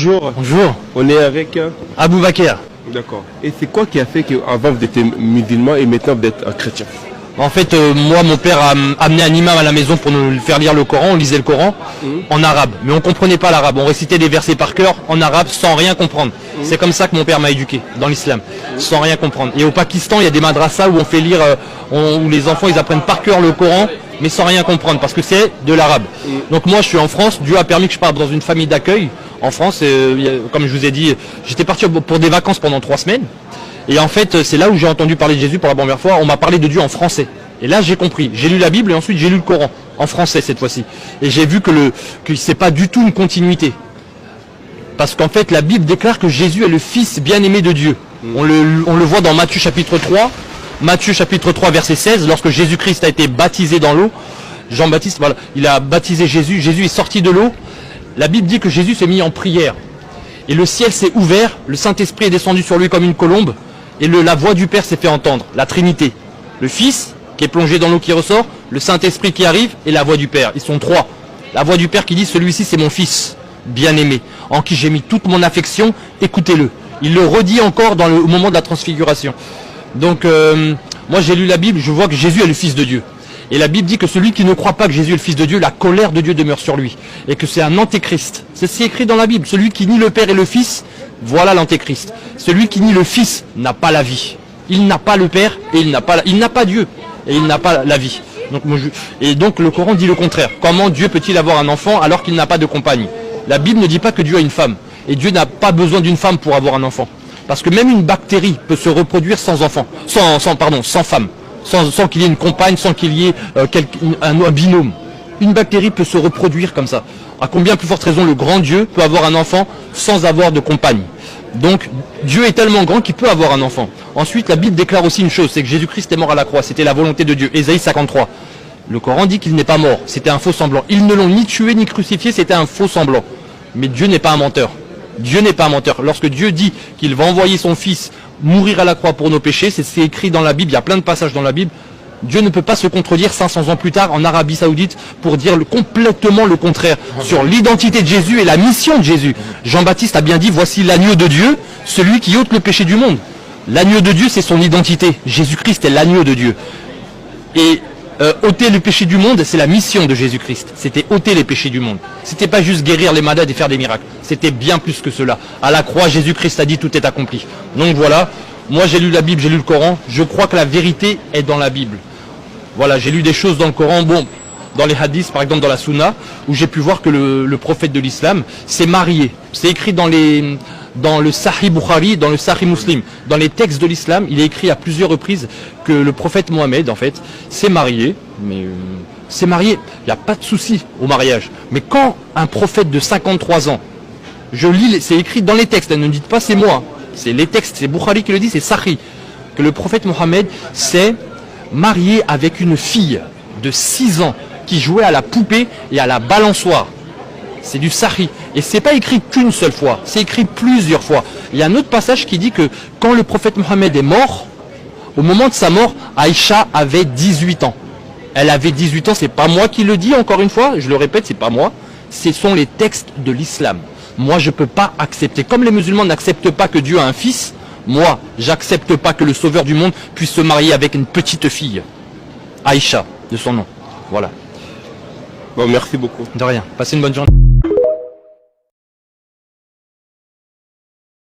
Bonjour. Bonjour. On est avec Abou Bakr. D'accord. Et c'est quoi qui a fait qu'avant vous étiez musulman et maintenant vous êtes un chrétien? En fait, moi, mon père a amené un imam à la maison pour nous faire lire le Coran. On lisait le Coran en arabe, mais on comprenait pas l'arabe. On récitait des versets par cœur en arabe sans rien comprendre. C'est comme ça que mon père m'a éduqué dans l'islam, sans rien comprendre. Et au Pakistan, il y a des madrasas où on fait lire, où les enfants ils apprennent par cœur le Coran, mais sans rien comprendre, parce que c'est de l'arabe. Donc moi, je suis en France. Dieu a permis que je parte dans une famille d'accueil en France. Comme je vous ai dit, j'étais parti pour des vacances pendant 3 semaines. Et en fait, c'est là où j'ai entendu parler de Jésus pour la première fois. On m'a parlé de Dieu en français. Et là, j'ai compris. J'ai lu la Bible et ensuite j'ai lu le Coran en français cette fois-ci. Et j'ai vu que c'est pas du tout une continuité. Parce qu'en fait, la Bible déclare que Jésus est le Fils bien-aimé de Dieu. On le voit dans Matthieu chapitre 3. Matthieu chapitre 3 verset 16, lorsque Jésus-Christ a été baptisé dans l'eau. Jean-Baptiste, voilà, il a baptisé Jésus. Jésus est sorti de l'eau. La Bible dit que Jésus s'est mis en prière. Et le ciel s'est ouvert. Le Saint-Esprit est descendu sur lui comme une colombe. Et la voix du Père s'est fait entendre, la Trinité. Le Fils, qui est plongé dans l'eau qui ressort, le Saint-Esprit qui arrive, et la voix du Père. Ils sont 3. La voix du Père qui dit, celui-ci c'est mon Fils, bien-aimé, en qui j'ai mis toute mon affection, écoutez-le. Il le redit encore au moment de la transfiguration. Donc, moi j'ai lu la Bible, je vois que Jésus est le Fils de Dieu. Et la Bible dit que celui qui ne croit pas que Jésus est le Fils de Dieu, la colère de Dieu demeure sur lui. Et que c'est un antéchrist. C'est écrit dans la Bible. Celui qui nie le Père et le Fils, voilà l'antéchrist. Celui qui nie le Fils n'a pas la vie. Il n'a pas le Père et il n'a pas Dieu. Et il n'a pas la vie. Donc le Coran dit le contraire. Comment Dieu peut-il avoir un enfant alors qu'il n'a pas de compagne? La Bible ne dit pas que Dieu a une femme. Et Dieu n'a pas besoin d'une femme pour avoir un enfant. Parce que même une bactérie peut se reproduire sans enfant. Sans femme. Sans qu'il y ait une compagne, sans qu'il y ait un binôme. Une bactérie peut se reproduire comme ça. À combien plus forte raison le grand Dieu peut avoir un enfant sans avoir de compagne. Donc Dieu est tellement grand qu'il peut avoir un enfant. Ensuite, la Bible déclare aussi une chose, c'est que Jésus-Christ est mort à la croix. C'était la volonté de Dieu. Ésaïe 53. Le Coran dit qu'il n'est pas mort. C'était un faux semblant. Ils ne l'ont ni tué ni crucifié, c'était un faux semblant. Mais Dieu n'est pas un menteur. Dieu n'est pas un menteur. Lorsque Dieu dit qu'il va envoyer son Fils mourir à la croix pour nos péchés, c'est écrit dans la Bible, il y a plein de passages dans la Bible. Dieu ne peut pas se contredire 500 ans plus tard en Arabie Saoudite pour dire complètement le contraire sur l'identité de Jésus et la mission de Jésus. Jean-Baptiste a bien dit, voici l'agneau de Dieu, celui qui ôte le péché du monde. L'agneau de Dieu, c'est son identité. Jésus-Christ est l'agneau de Dieu. Et ôter le péché du monde, c'est la mission de Jésus-Christ. C'était ôter les péchés du monde. C'était pas juste guérir les malades et faire des miracles. C'était bien plus que cela. À la croix, Jésus-Christ a dit tout est accompli. Donc voilà, moi j'ai lu la Bible, j'ai lu le Coran. Je crois que la vérité est dans la Bible. Voilà, j'ai lu des choses dans le Coran, dans les hadiths, par exemple dans la Sunna, où j'ai pu voir que le prophète de l'islam s'est marié. C'est écrit dans le Sahih Bukhari, dans le Sahih Muslim. Dans les textes de l'islam, il est écrit à plusieurs reprises que le prophète Mohammed, en fait, s'est marié. Mais s'est marié, il n'y a pas de souci au mariage. Mais quand un prophète de 53 ans, je lis, c'est écrit dans les textes, ne dites pas c'est moi, c'est les textes, c'est Bukhari qui le dit, c'est Sahih, que le prophète Mohammed s'est marié avec une fille de 6 ans qui jouait à la poupée et à la balançoire. C'est du Sahih. Et c'est pas écrit qu'une seule fois, c'est écrit plusieurs fois. Il y a un autre passage qui dit que quand le prophète Mohammed est mort, au moment de sa mort, Aïcha avait 18 ans. Elle avait 18 ans, c'est pas moi qui le dis encore une fois, je le répète, c'est pas moi. Ce sont les textes de l'islam. Moi, je peux pas accepter. Comme les musulmans n'acceptent pas que Dieu a un fils, moi, j'accepte pas que le sauveur du monde puisse se marier avec une petite fille. Aïcha, de son nom. Voilà. Bon, merci beaucoup. De rien. Passez une bonne journée.